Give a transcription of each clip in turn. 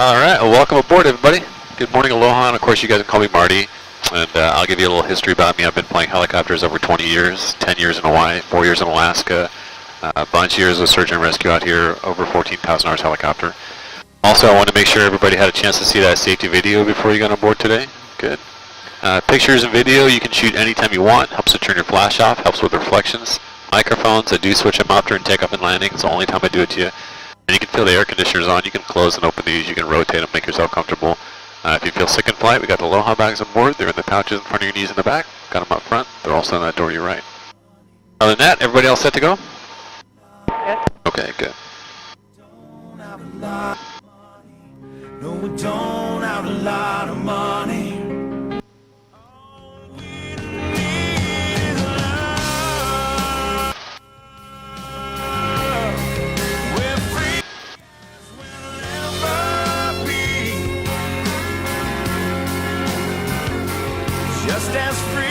Alright, well, welcome aboard everybody. Good morning, aloha, and of course you guys can call me Marty. And I'll give you a little history about me. I've been flying helicopters over 20 years, 10 years in Hawaii, 4 years in Alaska, a bunch of years with search and rescue out here, over 14,000 hours helicopter. Also, I want to make sure everybody had a chance to see that safety video before you got on board today. Good. Pictures and video you can shoot anytime you want. Helps to turn your flash off, helps with reflections. Microphones, I do switch them out during takeoff and landing. It's the only time I do it to you. And you can feel the air conditioners on. You can close and open these. You can rotate them, make yourself comfortable. If you feel sick in flight, we got the Aloha bags on board. They're in the pouches in front of your knees in the back. Got them up front. They're also on that door to your right. Other than that, everybody else set to go? Yes. Okay, good. No, we don't have a lot of money. We're free as we'll ever be. Just as free.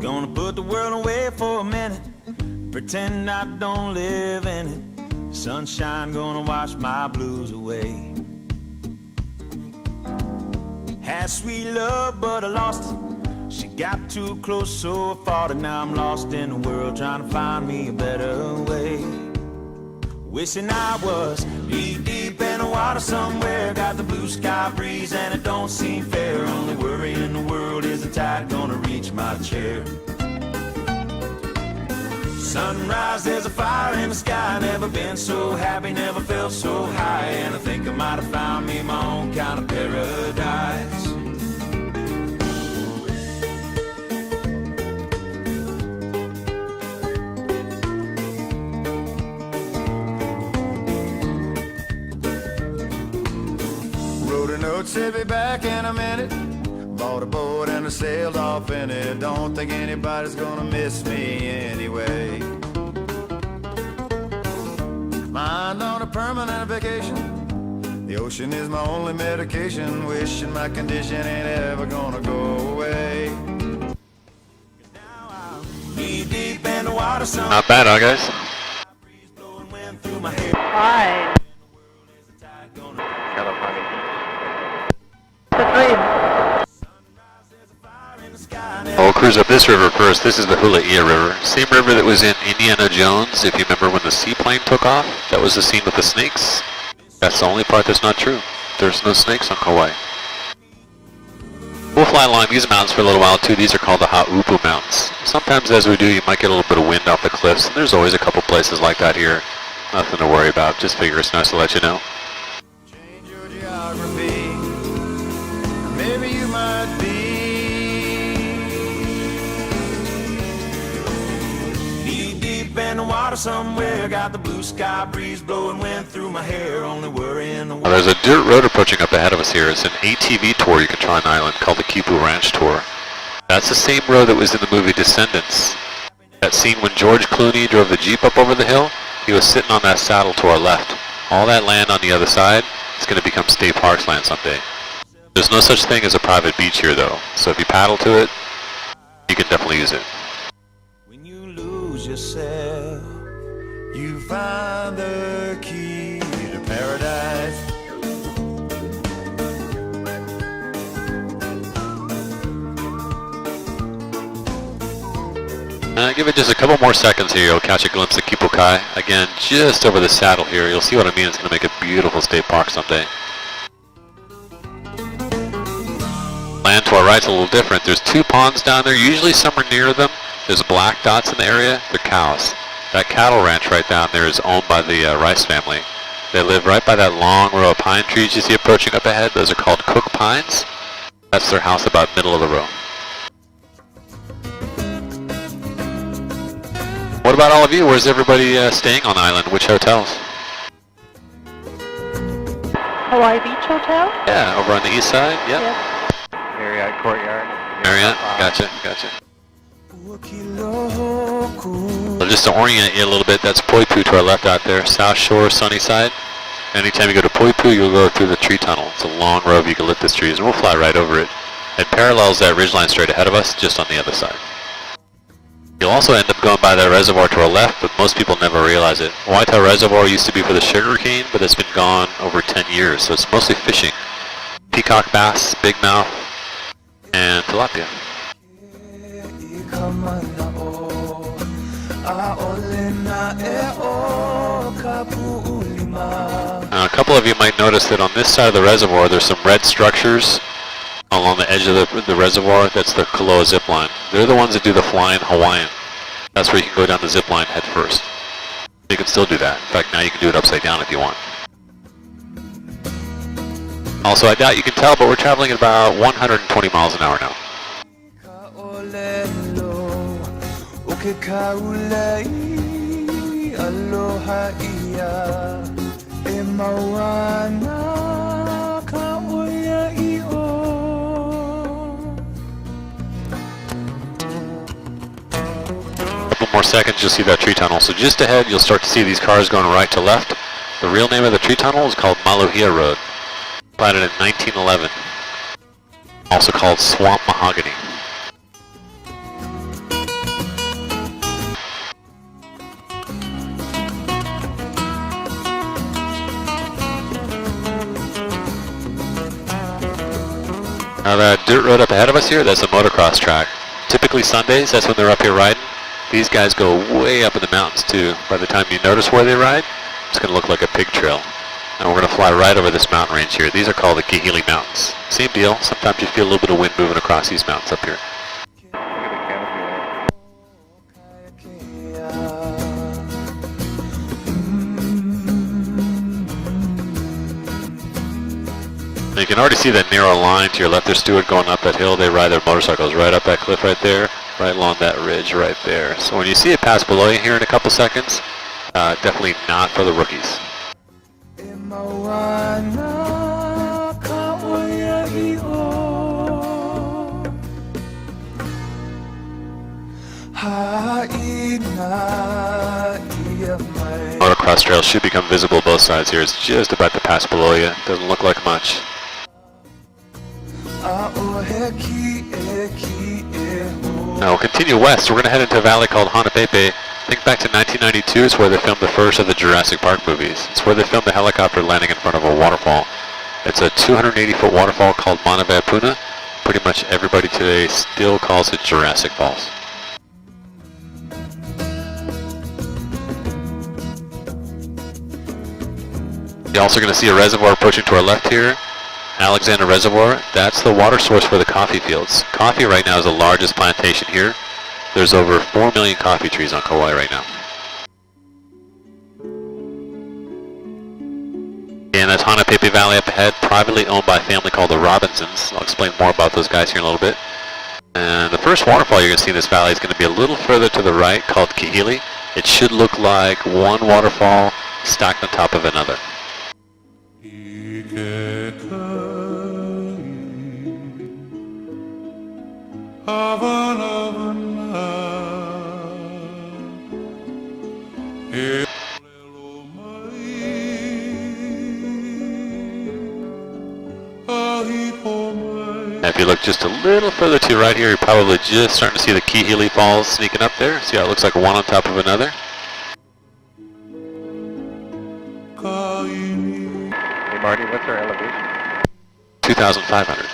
Gonna put the world away for a minute, pretend I don't live in it. Sunshine gonna wash my blues away. Had sweet love but I lost it. She got too close so I fought it. Now I'm lost in the world trying to find me a better way. Wishing I was deep in the water somewhere. Got the blue sky breeze and it don't seem fair. Only worry in the world is the tide gonna reach my chair. Sunrise, there's a fire in the sky. Never been so happy, never felt so high. And I think I might have found me my own kind of paradise. Wrote a note, said be back in a minute. Bought a boat and I sailed off in it. Don't think anybody's gonna miss me anyway. Mind on a permanent vacation. The ocean is my only medication. Wishing my condition ain't ever gonna go away. Deep in the water. Not bad, huh, guys? Hi. The dream. We'll cruise up this river first. This is the Hula-Ia River. Same river that was in Indiana Jones, if you remember when the seaplane took off. That was the scene with the snakes. That's the only part that's not true. There's no snakes on Kauai. We'll fly along these mountains for a little while too. These are called the Hau'upu Mountains. Sometimes as we do, you might get a little bit of wind off the cliffs. And there's always a couple places like that here. Nothing to worry about. Just figure it's nice to let you know. Change your geography. Maybe you might be deep in the water somewhere. Got the blue sky breeze blowing wind through my hair. Only worry in the Well, there's a dirt road approaching up ahead of us here. It's an ATV tour you can try on the island called the Kipu Ranch Tour. That's the same road that was in the movie Descendants. That scene when George Clooney drove the Jeep up over the hill, he was sitting on that saddle to our left. All that land on the other side is going to become state parks land someday. There's no such thing as a private beach here though, so if you paddle to it, you can definitely use it. when you lose yourself, you find the key to paradise. Give it just a couple more seconds here, you'll catch a glimpse of Kipu Kai. Again, just over the saddle here. You'll see what I mean. It's going to make a beautiful state park someday. Land to our right's a little different. There's two ponds down there. Usually somewhere near them, there's black dots in the area. They're cows. That cattle ranch right down there is owned by the Rice family. They live right by that long row of pine trees you see approaching up ahead. Those are called Cook Pines. That's their house about middle of the row. What about all of you? Where's everybody staying on the island? Which hotels? Hawaii Beach Hotel? Yeah, over on the east side. Yep. Yes. Marriott Courtyard. Marriott. Gotcha. So just to orient you a little bit, that's Poipu to our left out there, South Shore, sunny side. Anytime you go to Poipu, you'll go through the tree tunnel. It's a long row of eucalyptus trees, and we'll fly right over it. It parallels that ridgeline straight ahead of us, just on the other side. You'll also end up going by that reservoir to our left, but most people never realize it. Waitaha Reservoir used to be for the sugarcane, but it's been gone over 10 years, so it's mostly fishing. Peacock bass, bigmouth, and tilapia. Now, a couple of you might notice that on this side of the reservoir there's some red structures along the edge of the reservoir. That's the Kaloa zip line. They're the ones that do the flying Hawaiian. That's where you can go down the zip line head first. You can still do that. In fact, now you can do it upside down if you want. Also, I doubt you can tell, but we're traveling at about 120 miles an hour now. Couple more seconds, you'll see that tree tunnel. So just ahead, you'll start to see these cars going right to left. The real name of the tree tunnel is called Maluhia Road. Planted in 1911. Also called Swamp Mahogany. Now that dirt road up ahead of us here, that's a motocross track. Typically Sundays, that's when they're up here riding. These guys go way up in the mountains too. By the time you notice where they ride, it's going to look like a pig trail. And we're going to fly right over this mountain range here. These are called the Kahili Mountains. Same deal, sometimes you feel a little bit of wind moving across these mountains up here. You can already see that narrow line to your left. There's Stewart going up that hill. They ride their motorcycles right up that cliff right there, right along that ridge right there. So when you see it pass below you here in a couple seconds, definitely not for the rookies. Motocross trails should become visible both sides here. It's just about to pass below you. Doesn't look like much. Now we'll continue west. We're going to head into a valley called Hanapepe. Think back to 1992. It's where they filmed the first of the Jurassic Park movies. It's where they filmed the helicopter landing in front of a waterfall. It's a 280-foot waterfall called Manaveapuna. Pretty much everybody today still calls it Jurassic Falls. You're also going to see a reservoir approaching to our left here. Alexander Reservoir, that's the water source for the coffee fields. Coffee right now is the largest plantation here. There's over 4 million coffee trees on Kauai right now. And that's Hanapepe Valley up ahead, privately owned by a family called the Robinsons. I'll explain more about those guys here in a little bit. And the first waterfall you're going to see in this valley is going to be a little further to the right, called Kahili. It should look like one waterfall stacked on top of another. Now if you look just a little further to your right here, you're probably just starting to see the Kahili Falls sneaking up there. See how it looks like one on top of another? Hey Marty, what's our elevation? 2,500.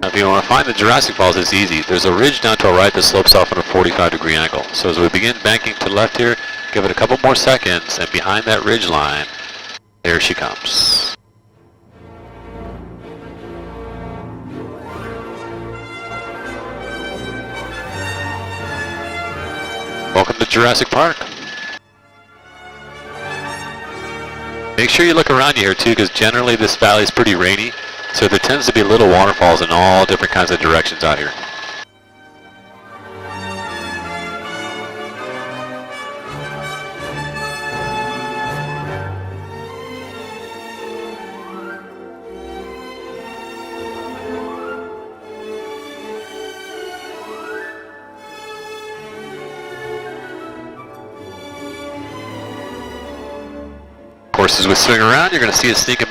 Now if you want to find the Jurassic Falls, it's easy. There's a ridge down to our right that slopes off at a 45-degree angle. So as we begin banking to the left here, give it a couple more seconds, and behind that ridge line, there she comes. Welcome to Jurassic Park. Make sure you look around you here too, because generally this valley is pretty rainy, so there tends to be little waterfalls in all different kinds of directions out here. course, as we swing around, you're going to see it sneaking back.